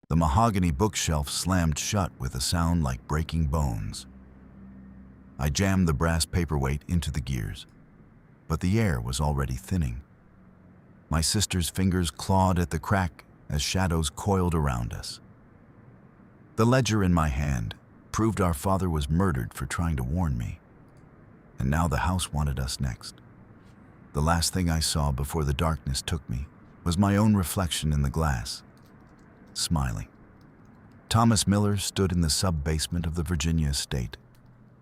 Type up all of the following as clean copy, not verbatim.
The mahogany bookshelf slammed shut with a sound like breaking bones. I jammed the brass paperweight into the gears, but the air was already thinning. My sister's fingers clawed at the crack as shadows coiled around us. The ledger in my hand proved our father was murdered for trying to warn me, and now the house wanted us next. The last thing I saw before the darkness took me was my own reflection in the glass, smiling. Thomas Miller stood in the sub-basement of the Virginia estate,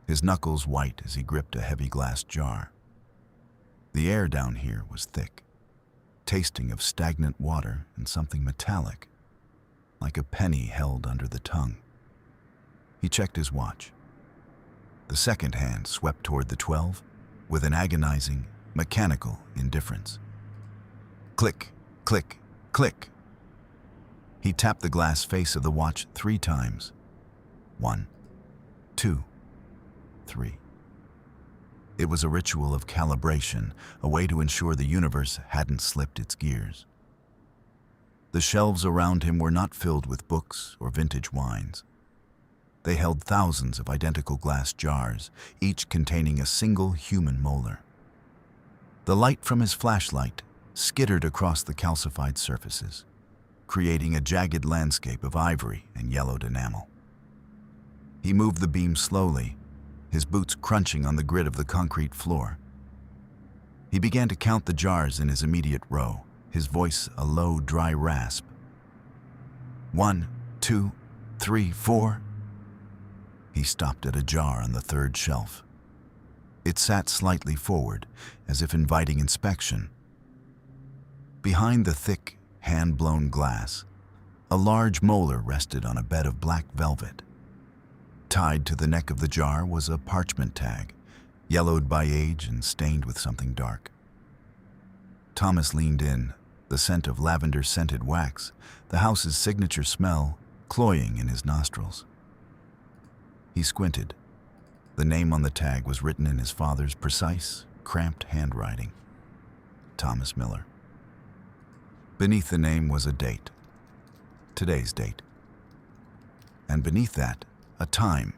his knuckles white as he gripped a heavy glass jar. The air down here was thick, tasting of stagnant water and something metallic, like a penny held under the tongue. He checked his watch. The second hand swept toward the 12 with an agonizing, mechanical indifference. Click, click, click. He tapped the glass face of the watch 3 times. 1, 2, 3. It was a ritual of calibration, a way to ensure the universe hadn't slipped its gears. The shelves around him were not filled with books or vintage wines. They held thousands of identical glass jars, each containing a single human molar. The light from his flashlight skittered across the calcified surfaces, creating a jagged landscape of ivory and yellowed enamel. He moved the beam slowly, his boots crunching on the grit of the concrete floor. He began to count the jars in his immediate row, his voice a low, dry rasp. 1, 2, 3, 4. He stopped at a jar on the 3rd shelf. It sat slightly forward, as if inviting inspection. Behind the thick, hand-blown glass, a large molar rested on a bed of black velvet. Tied to the neck of the jar was a parchment tag, yellowed by age and stained with something dark. Thomas leaned in, the scent of lavender-scented wax, the house's signature smell, cloying in his nostrils. He squinted. The name on the tag was written in his father's precise, cramped handwriting. Thomas Miller. Beneath the name was a date. Today's date. And beneath that, a time.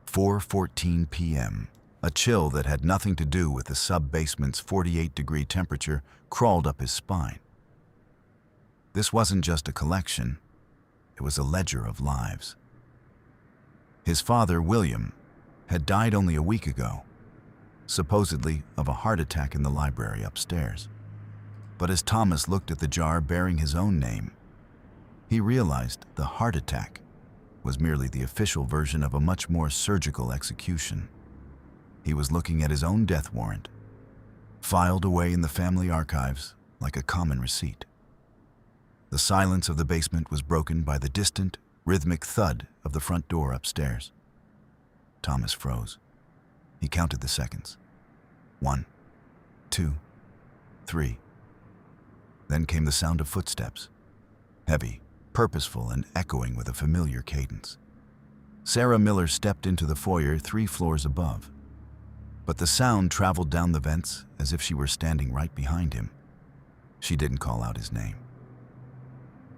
4:14 p.m. A chill that had nothing to do with the sub-basement's 48-degree temperature crawled up his spine. This wasn't just a collection. It was a ledger of lives. His father, William, had died only a week ago, supposedly of a heart attack in the library upstairs. But as Thomas looked at the jar bearing his own name, he realized the heart attack was merely the official version of a much more surgical execution. He was looking at his own death warrant, filed away in the family archives like a common receipt. The silence of the basement was broken by the distant, rhythmic thud of the front door upstairs. Thomas froze. He counted the seconds. 1, 2, 3. Then came the sound of footsteps, heavy, purposeful, and echoing with a familiar cadence. Sarah Miller stepped into the foyer 3 floors above, but the sound traveled down the vents as if she were standing right behind him. She didn't call out his name.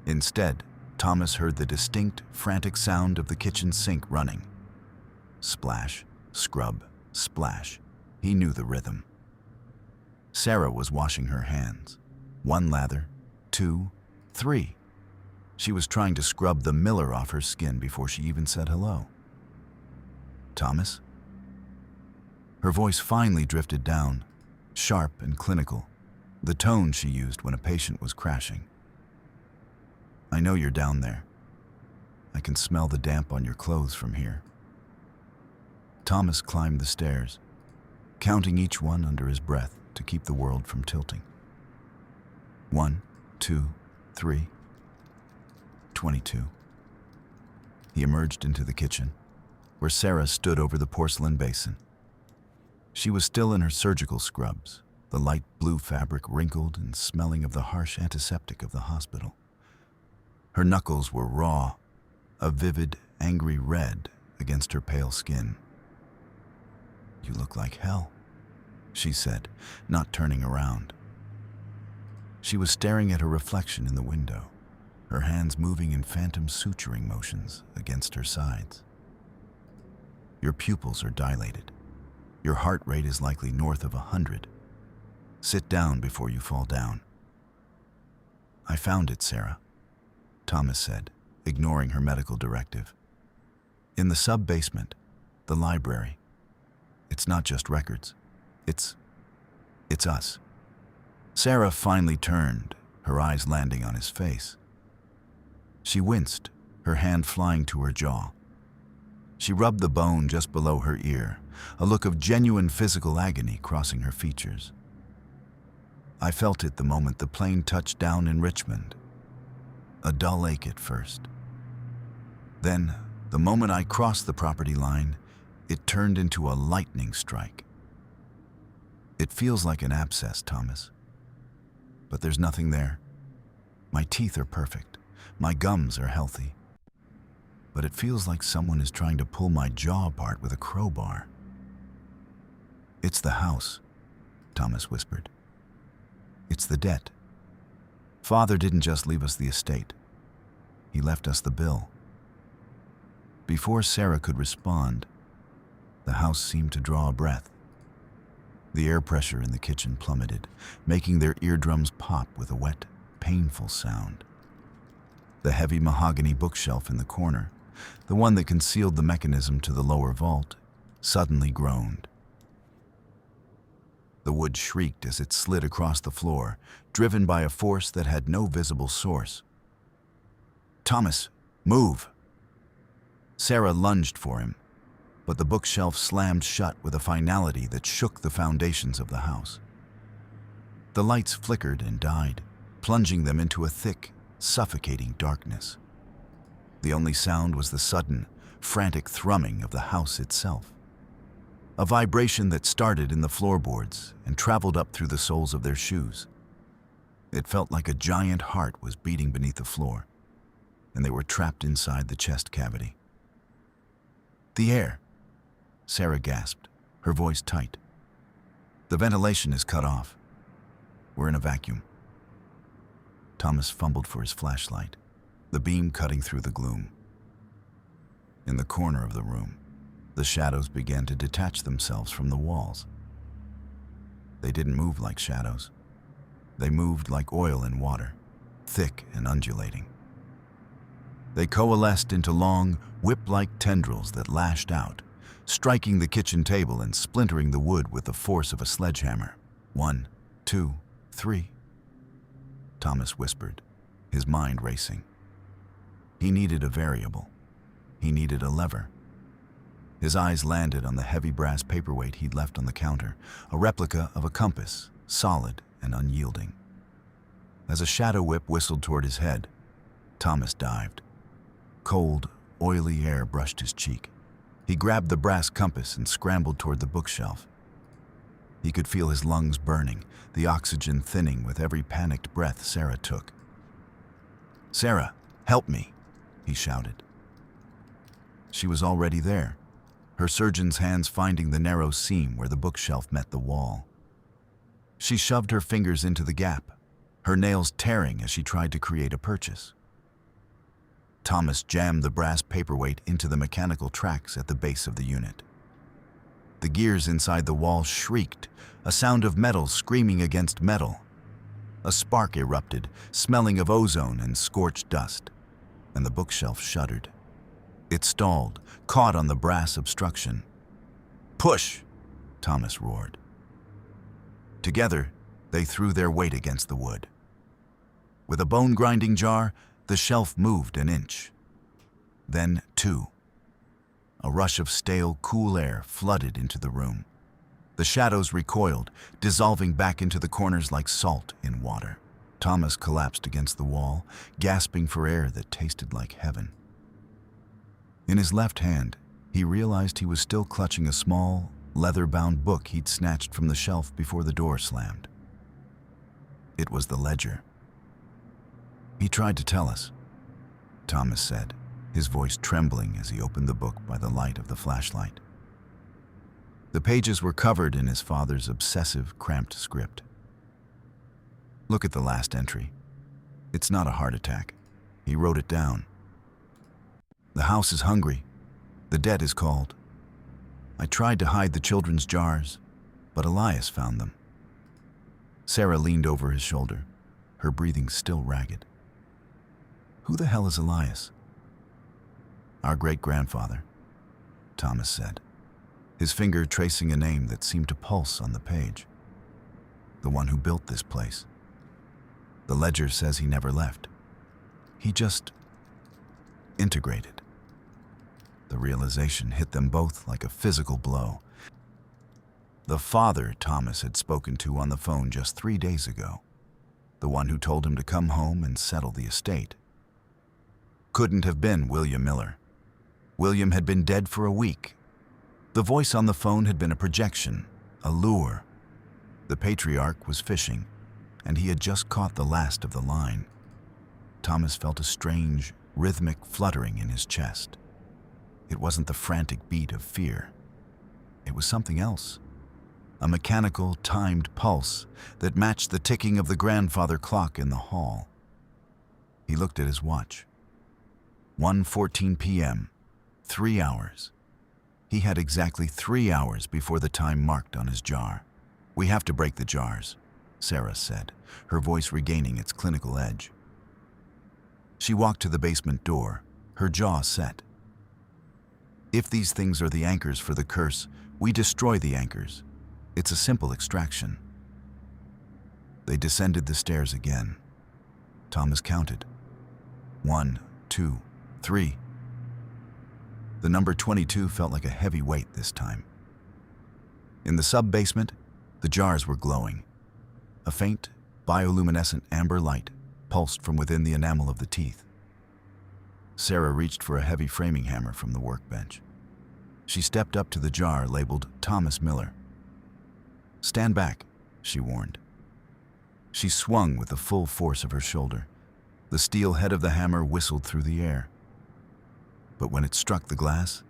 Instead, Thomas heard the distinct, frantic sound of the kitchen sink running. Splash, scrub, splash. He knew the rhythm. Sarah was washing her hands. 1 lather, 2, 3. She was trying to scrub the Miller off her skin before she even said hello. Thomas? Her voice finally drifted down, sharp and clinical, the tone she used when a patient was crashing. I know you're down there. I can smell the damp on your clothes from here. Thomas climbed the stairs, counting each one under his breath to keep the world from tilting. 1, 2, 3. 22. He emerged into the kitchen, where Sarah stood over the porcelain basin. She was still in her surgical scrubs, the light blue fabric wrinkled and smelling of the harsh antiseptic of the hospital. Her knuckles were raw, a vivid, angry red against her pale skin. "You look like hell," she said, not turning around. She was staring at her reflection in the window, her hands moving in phantom suturing motions against her sides. Your pupils are dilated. Your heart rate is likely north of 100. Sit down before you fall down. I found it, Sarah, Thomas said, ignoring her medical directive. In the sub-basement, the library. It's not just records. It's us. Sarah finally turned, her eyes landing on his face. She winced, her hand flying to her jaw. She rubbed the bone just below her ear, a look of genuine physical agony crossing her features. I felt it the moment the plane touched down in Richmond. A dull ache at first. Then, the moment I crossed the property line, it turned into a lightning strike. It feels like an abscess, Thomas. But there's nothing there. My teeth are perfect. My gums are healthy. But it feels like someone is trying to pull my jaw apart with a crowbar. It's the house, Thomas whispered. It's the debt. Father didn't just leave us the estate. He left us the bill. Before Sarah could respond, the house seemed to draw a breath. The air pressure in the kitchen plummeted, making their eardrums pop with a wet, painful sound. The heavy mahogany bookshelf in the corner, the one that concealed the mechanism to the lower vault, suddenly groaned. The wood shrieked as it slid across the floor, driven by a force that had no visible source. Thomas, move! Sarah lunged for him, but the bookshelf slammed shut with a finality that shook the foundations of the house. The lights flickered and died, plunging them into a thick, suffocating darkness. The only sound was the sudden, frantic thrumming of the house itself. A vibration that started in the floorboards and traveled up through the soles of their shoes. It felt like a giant heart was beating beneath the floor, and they were trapped inside the chest cavity. The air, Sarah gasped, her voice tight. The ventilation is cut off. We're in a vacuum. Thomas fumbled for his flashlight, the beam cutting through the gloom. In the corner of the room, the shadows began to detach themselves from the walls. They didn't move like shadows. They moved like oil in water, thick and undulating. They coalesced into long, whip-like tendrils that lashed out, striking the kitchen table and splintering the wood with the force of a sledgehammer. 1, 2, 3. Thomas whispered, his mind racing. He needed a variable. He needed a lever. His eyes landed on the heavy brass paperweight he'd left on the counter, a replica of a compass, solid and unyielding. As a shadow whip whistled toward his head, Thomas dived. Cold, oily air brushed his cheek. He grabbed the brass compass and scrambled toward the bookshelf. He could feel his lungs burning, the oxygen thinning with every panicked breath Sarah took. "Sarah, help me," he shouted. She was already there, her surgeon's hands finding the narrow seam where the bookshelf met the wall. She shoved her fingers into the gap, her nails tearing as she tried to create a purchase. Thomas jammed the brass paperweight into the mechanical tracks at the base of the unit. The gears inside the wall shrieked, a sound of metal screaming against metal. A spark erupted, smelling of ozone and scorched dust, and the bookshelf shuddered. It stalled, caught on the brass obstruction. "Push!" Thomas roared. Together, they threw their weight against the wood. With a bone-grinding jar, the shelf moved an inch. Then 2. A rush of stale, cool air flooded into the room. The shadows recoiled, dissolving back into the corners like salt in water. Thomas collapsed against the wall, gasping for air that tasted like heaven. In his left hand, he realized he was still clutching a small, leather-bound book he'd snatched from the shelf before the door slammed. It was the ledger. "He tried to tell us," Thomas said, his voice trembling as he opened the book by the light of the flashlight. The pages were covered in his father's obsessive, cramped script. "Look at the last entry. It's not a heart attack. He wrote it down. The house is hungry. The debt is called. I tried to hide the children's jars, but Elias found them. Sarah leaned over his shoulder, her breathing still ragged. Who the hell is Elias? Our great-grandfather, Thomas said, his finger tracing a name that seemed to pulse on the page. The one who built this place. The ledger says he never left. He just integrated. The realization hit them both like a physical blow. The father Thomas had spoken to on the phone just 3 days ago, the one who told him to come home and settle the estate, couldn't have been William Miller. William had been dead for a week. The voice on the phone had been a projection, a lure. The patriarch was fishing, and he had just caught the last of the line. Thomas felt a strange, rhythmic fluttering in his chest. It wasn't the frantic beat of fear. It was something else. A mechanical, timed pulse that matched the ticking of the grandfather clock in the hall. He looked at his watch. 1:14 p.m., 3 hours. He had exactly 3 hours before the time marked on his jar. We have to break the jars, Sarah said, her voice regaining its clinical edge. She walked to the basement door, her jaw set. If these things are the anchors for the curse, we destroy the anchors. It's a simple extraction. They descended the stairs again. Thomas counted. 1, 2, 3. The number 22 felt like a heavy weight this time. In the sub-basement, the jars were glowing. A faint, bioluminescent amber light pulsed from within the enamel of the teeth. Sarah reached for a heavy framing hammer from the workbench. She stepped up to the jar labeled Thomas Miller. "Stand back," she warned. She swung with the full force of her shoulder. The steel head of the hammer whistled through the air. But when it struck the glass,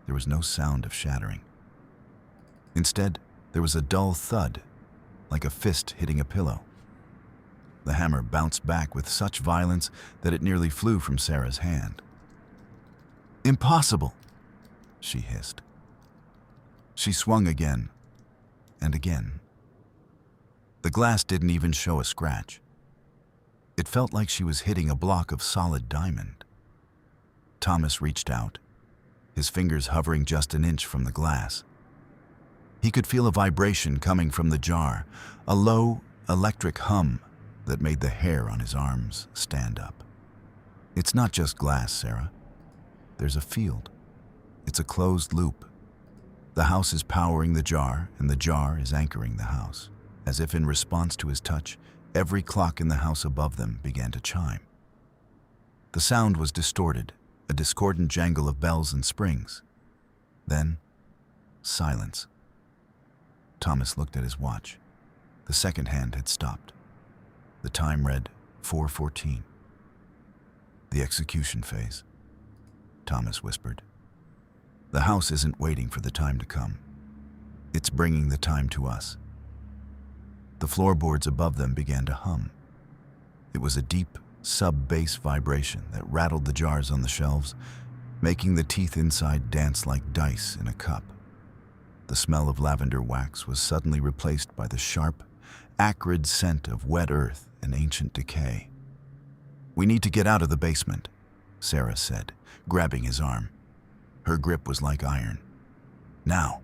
there was no sound of shattering. Instead, there was a dull thud, like a fist hitting a pillow. The hammer bounced back with such violence that it nearly flew from Sarah's hand. "Impossible!" she hissed. She swung again, and again. The glass didn't even show a scratch. It felt like she was hitting a block of solid diamond. Thomas reached out, his fingers hovering just an inch from the glass. He could feel a vibration coming from the jar, a low, electric hum that made the hair on his arms stand up. It's not just glass, Sarah. There's a field. It's a closed loop. The house is powering the jar, and the jar is anchoring the house. As if in response to his touch, every clock in the house above them began to chime. The sound was distorted, a discordant jangle of bells and springs. Then, silence. Thomas looked at his watch. The second hand had stopped. The time read 4:14. "The execution phase," Thomas whispered. "The house isn't waiting for the time to come. It's bringing the time to us." The floorboards above them began to hum. It was a deep, sub-bass vibration that rattled the jars on the shelves, making the teeth inside dance like dice in a cup. The smell of lavender wax was suddenly replaced by the sharp, acrid scent of wet earth and ancient decay. "We need to get out of the basement," Sarah said, grabbing his arm. Her grip was like iron. "Now."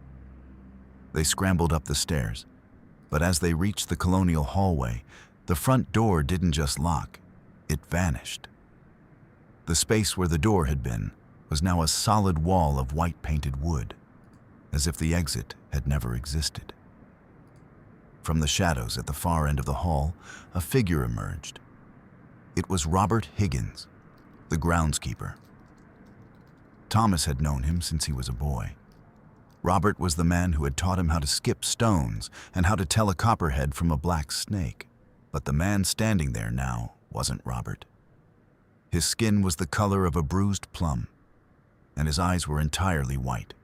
They scrambled up the stairs, but as they reached the colonial hallway, the front door didn't just lock, it vanished. The space where the door had been was now a solid wall of white-painted wood, as if the exit had never existed. From the shadows at the far end of the hall, a figure emerged. It was Robert Higgins, the groundskeeper. Thomas had known him since he was a boy. Robert was the man who had taught him how to skip stones and how to tell a copperhead from a black snake. But the man standing there now wasn't Robert. His skin was the color of a bruised plum, and his eyes were entirely white.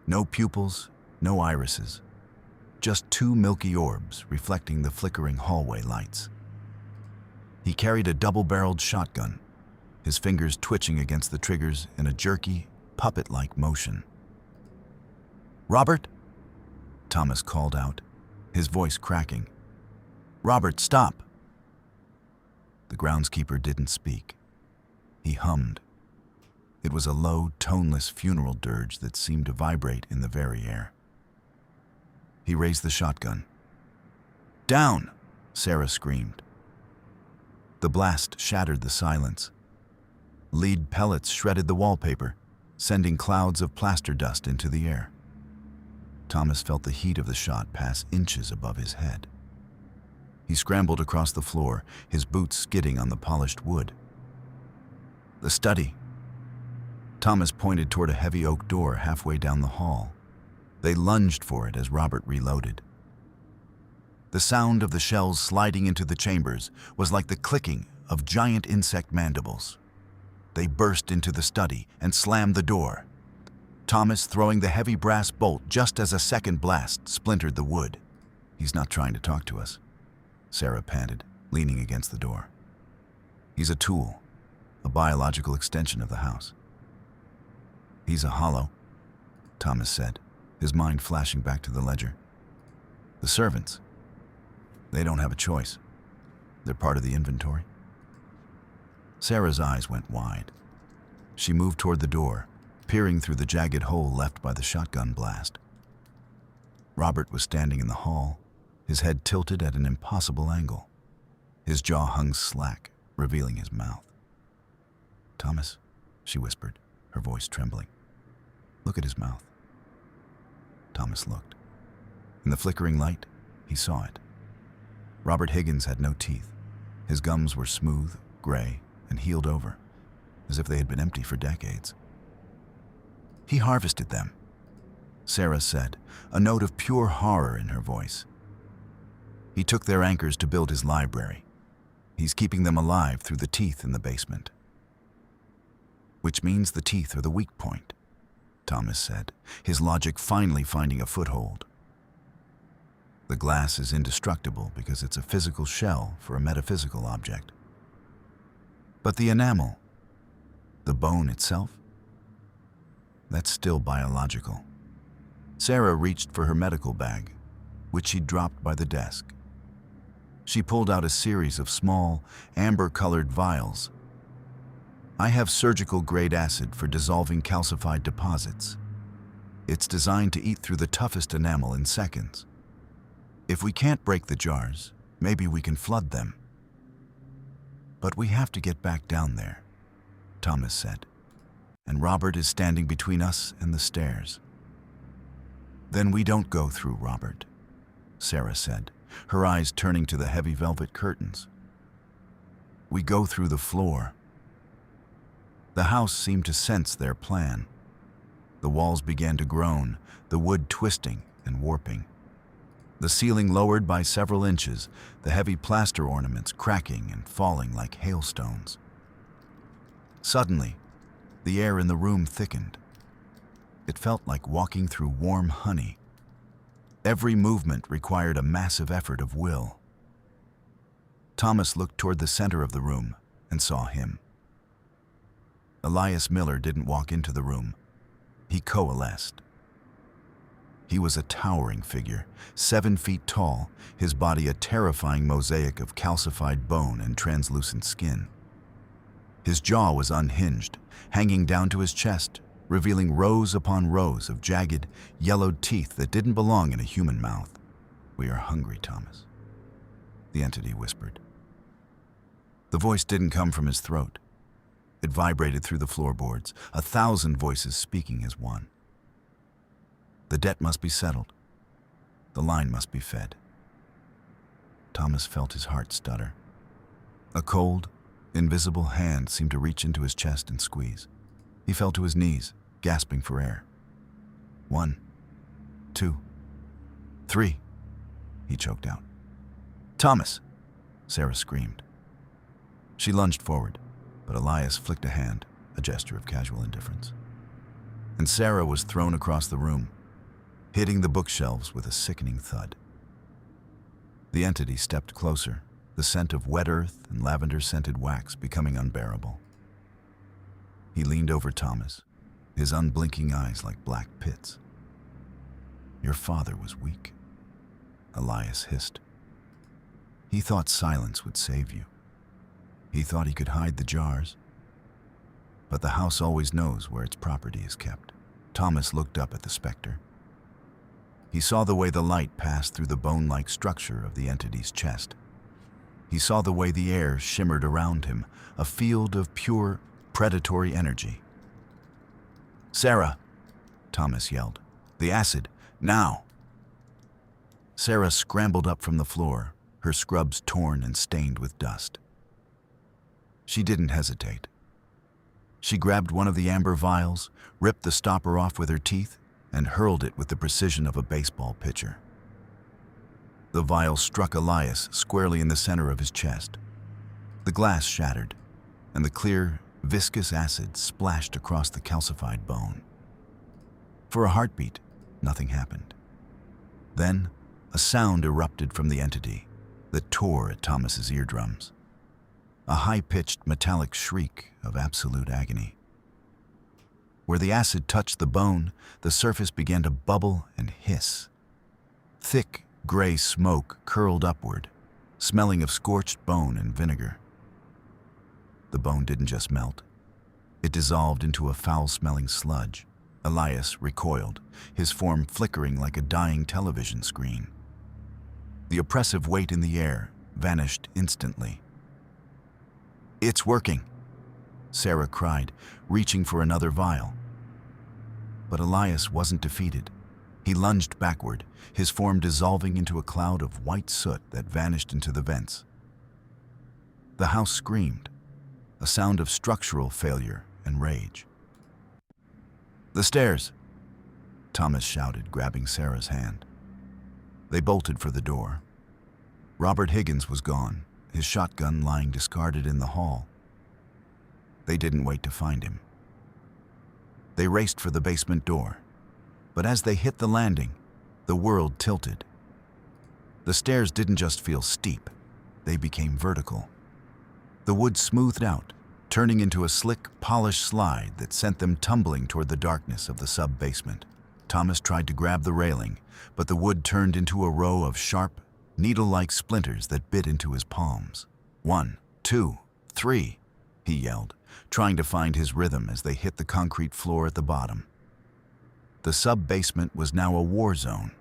No pupils, no irises, just two milky orbs reflecting the flickering hallway lights. He carried a double-barreled shotgun, his fingers twitching against the triggers in a jerky, puppet-like motion. "Robert?" Thomas called out, his voice cracking. "Robert, stop!" The groundskeeper didn't speak. He hummed. It was a low, toneless funeral dirge that seemed to vibrate in the very air. He raised the shotgun. "Down!" Sarah screamed. The blast shattered the silence. Lead pellets shredded the wallpaper, sending clouds of plaster dust into the air. Thomas felt the heat of the shot pass inches above his head. He scrambled across the floor, his boots skidding on the polished wood. "The study." Thomas pointed toward a heavy oak door halfway down the hall. They lunged for it as Robert reloaded. The sound of the shells sliding into the chambers was like the clicking of giant insect mandibles. They burst into the study and slammed the door, Thomas throwing the heavy brass bolt just as a second blast splintered the wood. "He's not trying to talk to us," Sarah panted, leaning against the door. "He's a tool, a biological extension of the house." "He's a hollow," Thomas said, his mind flashing back to the ledger. "The servants, they don't have a choice. They're part of the inventory." Sarah's eyes went wide. She moved toward the door, peering through the jagged hole left by the shotgun blast. Robert was standing in the hall, his head tilted at an impossible angle. His jaw hung slack, revealing his mouth. "Thomas," she whispered, her voice trembling. "Look at his mouth." Thomas looked. In the flickering light, he saw it. Robert Higgins had no teeth. His gums were smooth, gray, and healed over, as if they had been empty for decades. "He harvested them," Sarah said, a note of pure horror in her voice. "He took their anchors to build his library. He's keeping them alive through the teeth in the basement." "Which means the teeth are the weak point," Thomas said, his logic finally finding a foothold. "The glass is indestructible because it's a physical shell for a metaphysical object. But the enamel, the bone itself, that's still biological." Sarah reached for her medical bag, which she'd dropped by the desk. She pulled out a series of small, amber-colored vials. "I have surgical-grade acid for dissolving calcified deposits. It's designed to eat through the toughest enamel in seconds. If we can't break the jars, maybe we can flood them." "But we have to get back down there," Thomas said, "and Robert is standing between us and the stairs." "Then we don't go through Robert," Sarah said, her eyes turning to the heavy velvet curtains. "We go through the floor." The house seemed to sense their plan. The walls began to groan, the wood twisting and warping. The ceiling lowered by several inches, the heavy plaster ornaments cracking and falling like hailstones. Suddenly, the air in the room thickened. It felt like walking through warm honey. Every movement required a massive effort of will. Thomas looked toward the center of the room and saw him. Elias Miller didn't walk into the room. He coalesced. He was a towering figure, 7 feet tall, his body a terrifying mosaic of calcified bone and translucent skin. His jaw was unhinged, hanging down to his chest, revealing rows upon rows of jagged, yellowed teeth that didn't belong in a human mouth. "We are hungry, Thomas," the entity whispered. The voice didn't come from his throat. It vibrated through the floorboards, 1,000 voices speaking as one. The debt must be settled. The line must be fed. Thomas felt his heart stutter. A cold, invisible hand seemed to reach into his chest and squeeze. He fell to his knees, gasping for air. 1, 2, 3, he choked out. "Thomas!" Sarah screamed. She lunged forward, but Elias flicked a hand, a gesture of casual indifference. And Sarah was thrown across the room, hitting the bookshelves with a sickening thud. The entity stepped closer, the scent of wet earth and lavender-scented wax becoming unbearable. He leaned over Thomas, his unblinking eyes like black pits. "Your father was weak," Elias hissed. "He thought silence would save you. He thought he could hide the jars. But the house always knows where its property is kept." Thomas looked up at the specter. He saw the way the light passed through the bone-like structure of the entity's chest. He saw the way the air shimmered around him, a field of pure, predatory energy. "Sarah!" Thomas yelled. "The acid, now!" Sarah scrambled up from the floor, her scrubs torn and stained with dust. She didn't hesitate. She grabbed one of the amber vials, ripped the stopper off with her teeth, and hurled it with the precision of a baseball pitcher. The vial struck Elias squarely in the center of his chest. The glass shattered, and the clear, viscous acid splashed across the calcified bone. For a heartbeat, nothing happened. Then, a sound erupted from the entity that tore at Thomas's eardrums. A high-pitched metallic shriek of absolute agony. Where the acid touched the bone, the surface began to bubble and hiss. Thick, gray smoke curled upward, smelling of scorched bone and vinegar. The bone didn't just melt. It dissolved into a foul-smelling sludge. Elias recoiled, his form flickering like a dying television screen. The oppressive weight in the air vanished instantly. "It's working," Sarah cried, reaching for another vial. But Elias wasn't defeated. He lunged backward, his form dissolving into a cloud of white soot that vanished into the vents. The house screamed, a sound of structural failure and rage. "The stairs!" Thomas shouted, grabbing Sarah's hand. They bolted for the door. Robert Higgins was gone, his shotgun lying discarded in the hall. They didn't wait to find him. They raced for the basement door, but as they hit the landing, the world tilted. The stairs didn't just feel steep, they became vertical. The wood smoothed out, turning into a slick, polished slide that sent them tumbling toward the darkness of the sub-basement. Thomas tried to grab the railing, but the wood turned into a row of sharp, needle-like splinters that bit into his palms. "1, 2, 3, he yelled, trying to find his rhythm as they hit the concrete floor at the bottom. The sub-basement was now a war zone.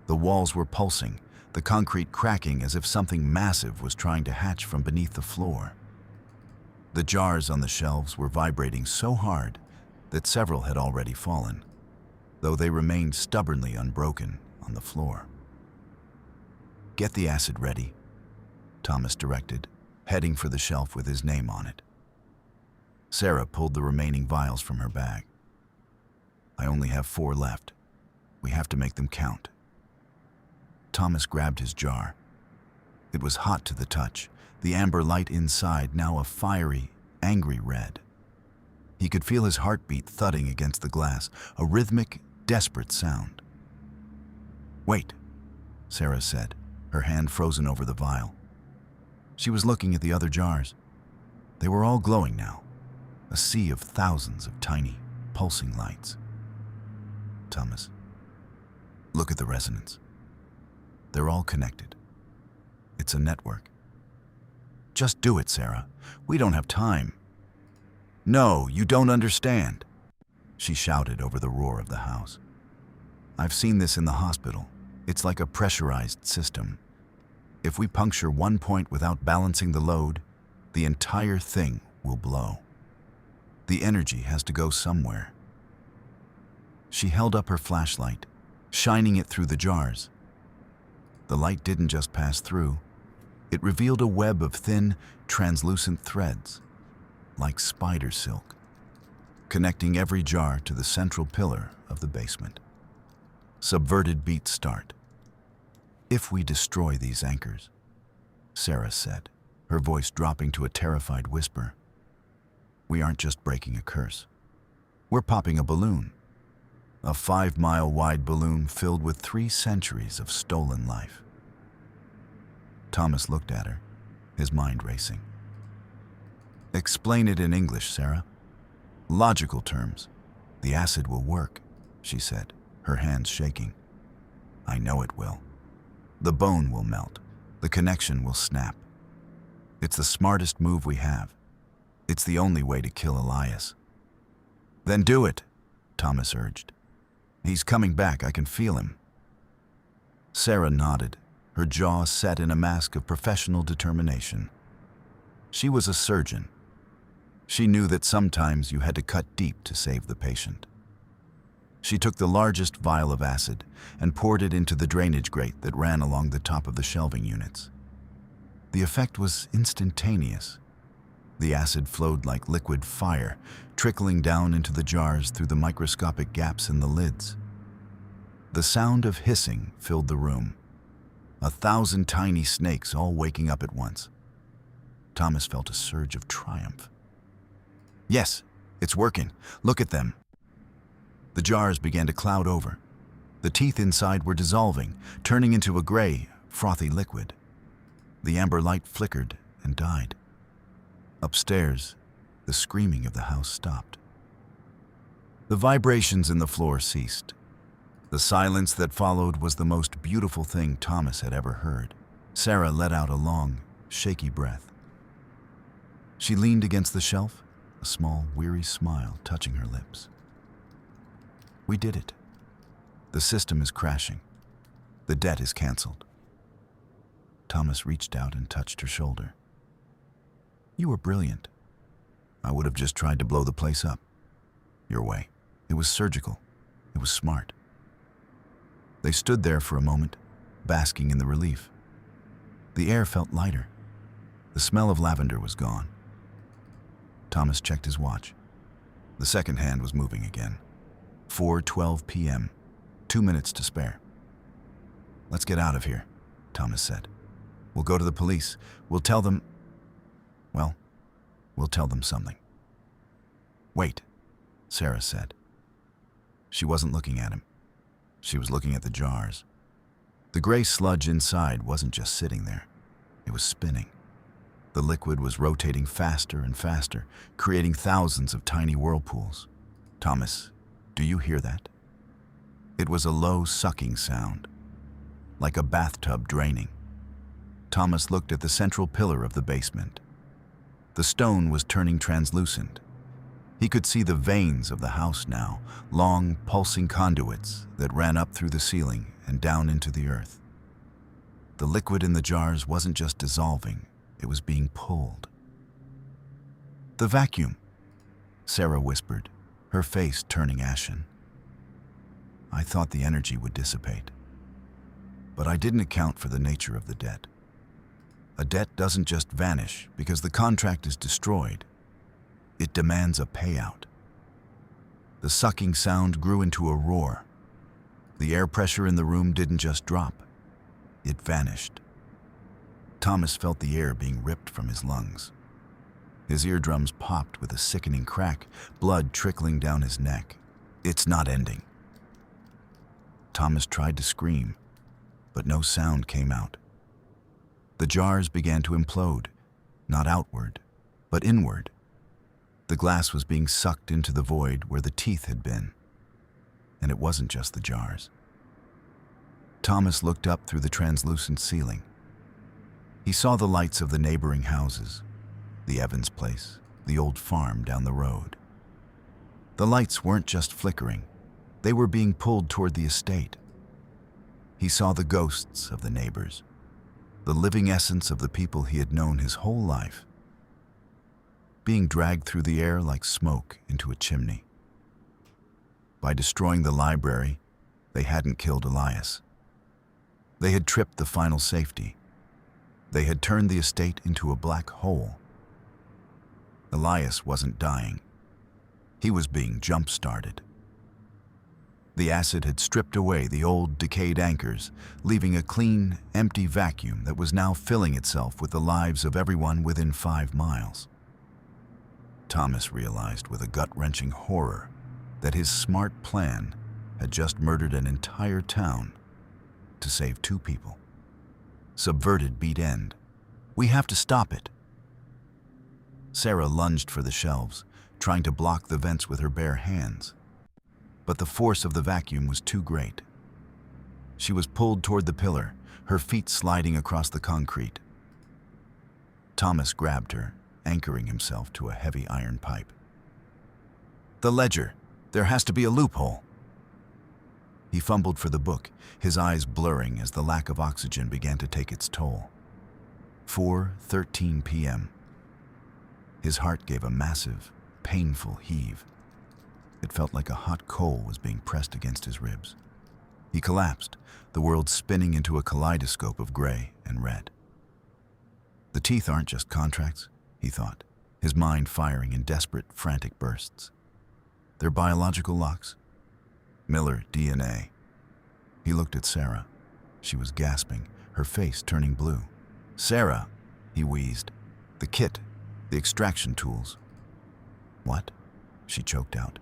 The walls were pulsing, the concrete cracking as if something massive was trying to hatch from beneath the floor. The jars on the shelves were vibrating so hard that several had already fallen, though they remained stubbornly unbroken on the floor. "Get the acid ready," Thomas directed, heading for the shelf with his name on it. Sarah pulled the remaining vials from her bag. "I only have 4 left. We have to make them count." Thomas grabbed his jar. It was hot to the touch, the amber light inside now a fiery, angry red. He could feel his heartbeat thudding against the glass, a rhythmic, desperate sound. "Wait," Sarah said, her hand frozen over the vial. She was looking at the other jars. They were all glowing now, a sea of thousands of tiny, pulsing lights. "Thomas, look at the resonance. They're all connected. It's a network." "Just do it, Sarah. We don't have time." "No, you don't understand," she shouted over the roar of the house. "I've seen this in the hospital. It's like a pressurized system. If we puncture one point without balancing the load, the entire thing will blow. The energy has to go somewhere." She held up her flashlight, shining it through the jars. The light didn't just pass through. It revealed a web of thin, translucent threads, like spider silk, connecting every jar to the central pillar of the basement. Subverted beats start. "If we destroy these anchors," Sarah said, her voice dropping to a terrified whisper, "we aren't just breaking a curse. We're popping a balloon. A 5-mile-wide balloon filled with 3 centuries of stolen life." Thomas looked at her, his mind racing. "Explain it in English, Sarah. Logical terms. The acid will work," she said, her hands shaking. "I know it will. The bone will melt. The connection will snap. It's the smartest move we have. It's the only way to kill Elias." "Then do it," Thomas urged. "He's coming back. I can feel him." Sarah nodded, her jaw set in a mask of professional determination. She was a surgeon. She knew that sometimes you had to cut deep to save the patient. She took the largest vial of acid and poured it into the drainage grate that ran along the top of the shelving units. The effect was instantaneous. The acid flowed like liquid fire, trickling down into the jars through the microscopic gaps in the lids. The sound of hissing filled the room, 1,000 tiny snakes all waking up at once. Thomas felt a surge of triumph. "Yes, it's working. Look at them." The jars began to cloud over. The teeth inside were dissolving, turning into a gray, frothy liquid. The amber light flickered and died. Upstairs, the screaming of the house stopped. The vibrations in the floor ceased. The silence that followed was the most beautiful thing Thomas had ever heard. Sarah let out a long, shaky breath. She leaned against the shelf, a small, weary smile touching her lips. "We did it. The system is crashing. The debt is canceled." Thomas reached out and touched her shoulder. "You were brilliant. I would have just tried to blow the place up. Your way. It was surgical. It was smart." They stood there for a moment, basking in the relief. The air felt lighter. The smell of lavender was gone. Thomas checked his watch. The second hand was moving again. 4:12 p.m., 2 minutes to spare. "Let's get out of here," Thomas said. "We'll go to the police. We'll tell them... well, we'll tell them something." "Wait," Sarah said. She wasn't looking at him. She was looking at the jars. The gray sludge inside wasn't just sitting there. It was spinning. The liquid was rotating faster and faster, creating thousands of tiny whirlpools. "Thomas, do you hear that?" It was a low, sucking sound, like a bathtub draining. Thomas looked at the central pillar of the basement. The stone was turning translucent. He could see the veins of the house now, long, pulsing conduits that ran up through the ceiling and down into the earth. The liquid in the jars wasn't just dissolving, it was being pulled. "The vacuum," Sarah whispered, her face turning ashen. "I thought the energy would dissipate. But I didn't account for the nature of the debt. A debt doesn't just vanish because the contract is destroyed. It demands a payout." The sucking sound grew into a roar. The air pressure in the room didn't just drop. It vanished. Thomas felt the air being ripped from his lungs. His eardrums popped with a sickening crack, blood trickling down his neck. "It's not ending." Thomas tried to scream, but no sound came out. The jars began to implode, not outward, but inward. The glass was being sucked into the void where the teeth had been. And it wasn't just the jars. Thomas looked up through the translucent ceiling. He saw the lights of the neighboring houses, the Evans place, the old farm down the road. The lights weren't just flickering, they were being pulled toward the estate. He saw the ghosts of the neighbors, the living essence of the people he had known his whole life, being dragged through the air like smoke into a chimney. By destroying the library, they hadn't killed Elias. They had tripped the final safety. They had turned the estate into a black hole. Elias wasn't dying. He was being jump-started. The acid had stripped away the old, decayed anchors, leaving a clean, empty vacuum that was now filling itself with the lives of everyone within 5 miles. Thomas realized with a gut-wrenching horror that his smart plan had just murdered an entire town to save 2 people. Subverted beat end We have to stop it." Sarah lunged for the shelves, trying to block the vents with her bare hands. But the force of the vacuum was too great. She was pulled toward the pillar, her feet sliding across the concrete. Thomas grabbed her, anchoring himself to a heavy iron pipe. "The ledger. There has to be a loophole." He fumbled for the book, his eyes blurring as the lack of oxygen began to take its toll. 4:13 p.m. His heart gave a massive, painful heave. It felt like a hot coal was being pressed against his ribs. He collapsed, the world spinning into a kaleidoscope of gray and red. The teeth aren't just contracts, he thought, his mind firing in desperate, frantic bursts. They're biological locks. Miller DNA. He looked at Sarah. She was gasping, her face turning blue. "Sarah," he wheezed. "The kit, the extraction tools." "What?" she choked out.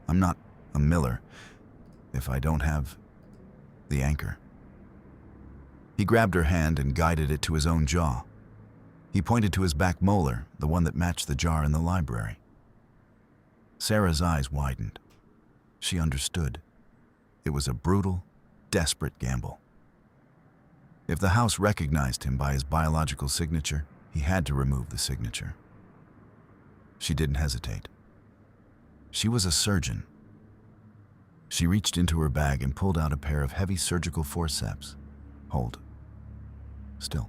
"I'm not a Miller if I don't have the anchor." He grabbed her hand and guided it to his own jaw. He pointed to his back molar, the one that matched the jar in the library. Sarah's eyes widened. She understood. It was a brutal, desperate gamble. If the house recognized him by his biological signature, he had to remove the signature. She didn't hesitate. She was a surgeon. She reached into her bag and pulled out a pair of heavy surgical forceps. "Hold. Still,"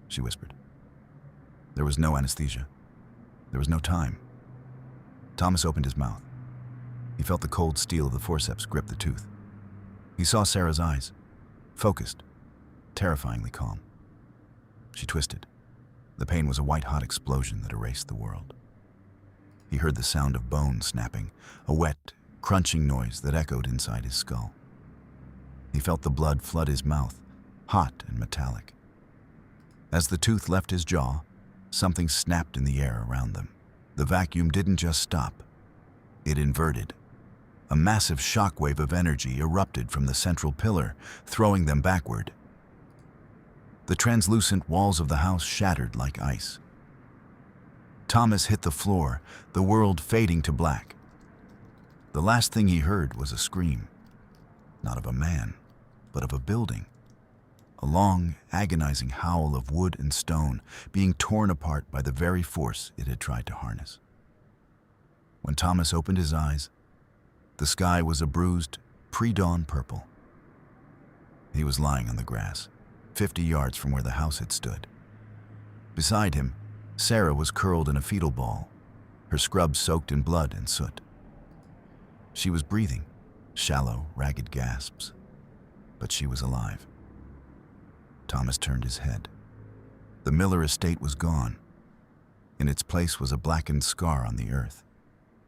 she whispered. There was no anesthesia. There was no time. Thomas opened his mouth. He felt the cold steel of the forceps grip the tooth. He saw Sarah's eyes, focused, terrifyingly calm. She twisted. The pain was a white-hot explosion that erased the world. He heard the sound of bone snapping, a wet, crunching noise that echoed inside his skull. He felt the blood flood his mouth, hot and metallic. As the tooth left his jaw, something snapped in the air around them. The vacuum didn't just stop. It inverted. A massive shockwave of energy erupted from the central pillar, throwing them backward. The translucent walls of the house shattered like ice. Thomas hit the floor, the world fading to black. The last thing he heard was a scream, not of a man, but of a building. A long, agonizing howl of wood and stone being torn apart by the very force it had tried to harness. When Thomas opened his eyes, the sky was a bruised, pre-dawn purple. He was lying on the grass, 50 yards from where the house had stood. Beside him, Sarah was curled in a fetal ball, her scrubs soaked in blood and soot. She was breathing, shallow, ragged gasps, but she was alive. Thomas turned his head. The Miller estate was gone. In its place was a blackened scar on the earth.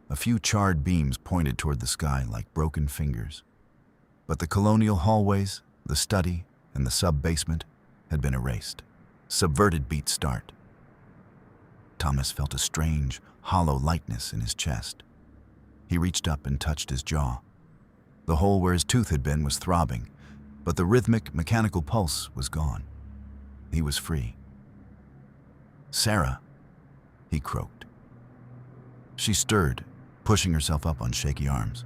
A few charred beams pointed toward the sky like broken fingers. But the colonial hallways, the study, and the sub-basement had been erased. Subverted beat start. Thomas felt a strange, hollow lightness in his chest. He reached up and touched his jaw. The hole where his tooth had been was throbbing, but the rhythmic, mechanical pulse was gone. He was free. "Sarah," he croaked. She stirred, pushing herself up on shaky arms.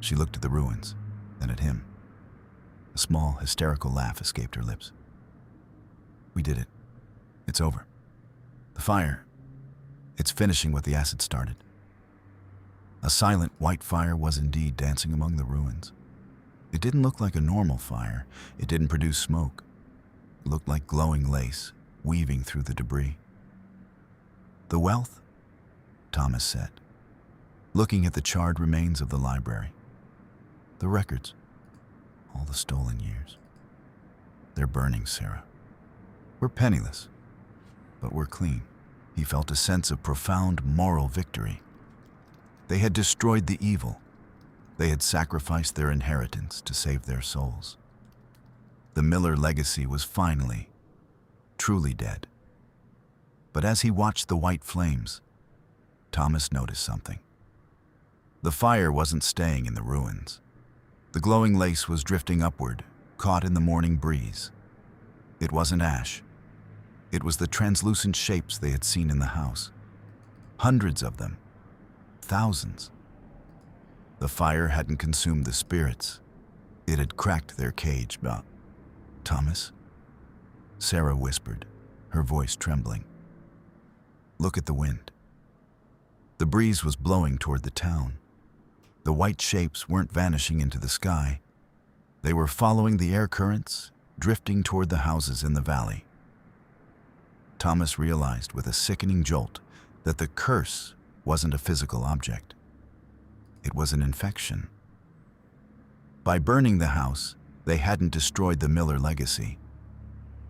She looked at the ruins, then at him. A small, hysterical laugh escaped her lips. "We did it. It's over. The fire, it's finishing what the acid started." A silent white fire was indeed dancing among the ruins. It didn't look like a normal fire. It didn't produce smoke. It looked like glowing lace, weaving through the debris. "The wealth?" Thomas said, looking at the charred remains of the library. "The records. All the stolen years. They're burning, Sarah. We're penniless, but we're clean." He felt a sense of profound moral victory. They had destroyed the evil. They had sacrificed their inheritance to save their souls. The Miller legacy was finally, truly dead. But as he watched the white flames, Thomas noticed something. The fire wasn't staying in the ruins. The glowing lace was drifting upward, caught in the morning breeze. It wasn't ash. It was the translucent shapes they had seen in the house. Hundreds of them. Thousands. The fire hadn't consumed the spirits. It had cracked their cage. Thomas? Sarah whispered, her voice trembling. Look at the wind. The breeze was blowing toward the town. The white shapes weren't vanishing into the sky. They were following the air currents, drifting toward the houses in the valley. Thomas realized with a sickening jolt that the curse wasn't a physical object. It was an infection. By burning the house, they hadn't destroyed the Miller legacy.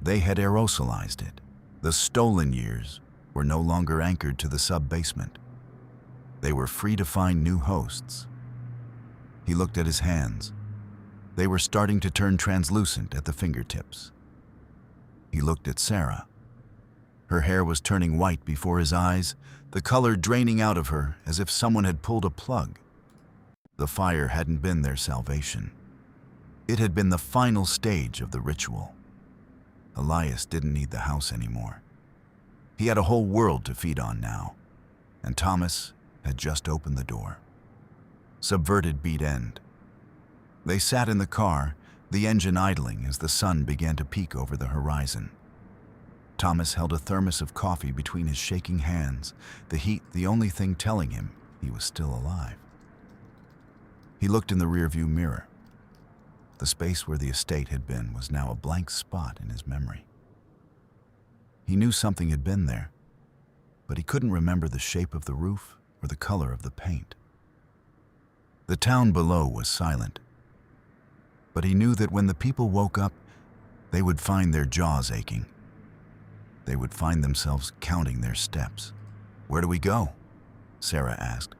They had aerosolized it. The stolen years were no longer anchored to the sub-basement. They were free to find new hosts. He looked at his hands. They were starting to turn translucent at the fingertips. He looked at Sarah. Her hair was turning white before his eyes, the color draining out of her as if someone had pulled a plug. The fire hadn't been their salvation. It had been the final stage of the ritual. Elias didn't need the house anymore. He had a whole world to feed on now, and Thomas had just opened the door. Subverted beat end. They sat in the car, the engine idling as the sun began to peek over the horizon. Thomas held a thermos of coffee between his shaking hands, the heat the only thing telling him he was still alive. He looked in the rearview mirror. The space where the estate had been was now a blank spot in his memory. He knew something had been there, but he couldn't remember the shape of the roof or the color of the paint. The town below was silent, but he knew that when the people woke up, they would find their jaws aching. They would find themselves counting their steps. "Where do we go?" Sarah asked.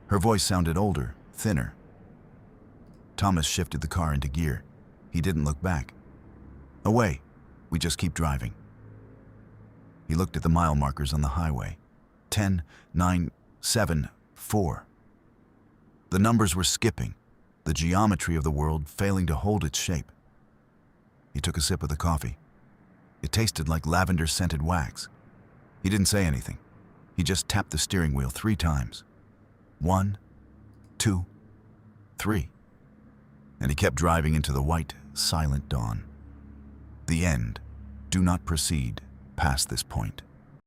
Her voice sounded older, thinner. Thomas shifted the car into gear. He didn't look back. "Away. We just keep driving." He looked at the mile markers on the highway. 10, 9, 7, 4. The numbers were skipping, the geometry of the world failing to hold its shape. He took a sip of the coffee. It tasted like lavender-scented wax. He didn't say anything. He just tapped the steering wheel 3 times. 1, 2, 3. And he kept driving into the white, silent dawn. The end. Do not proceed past this point.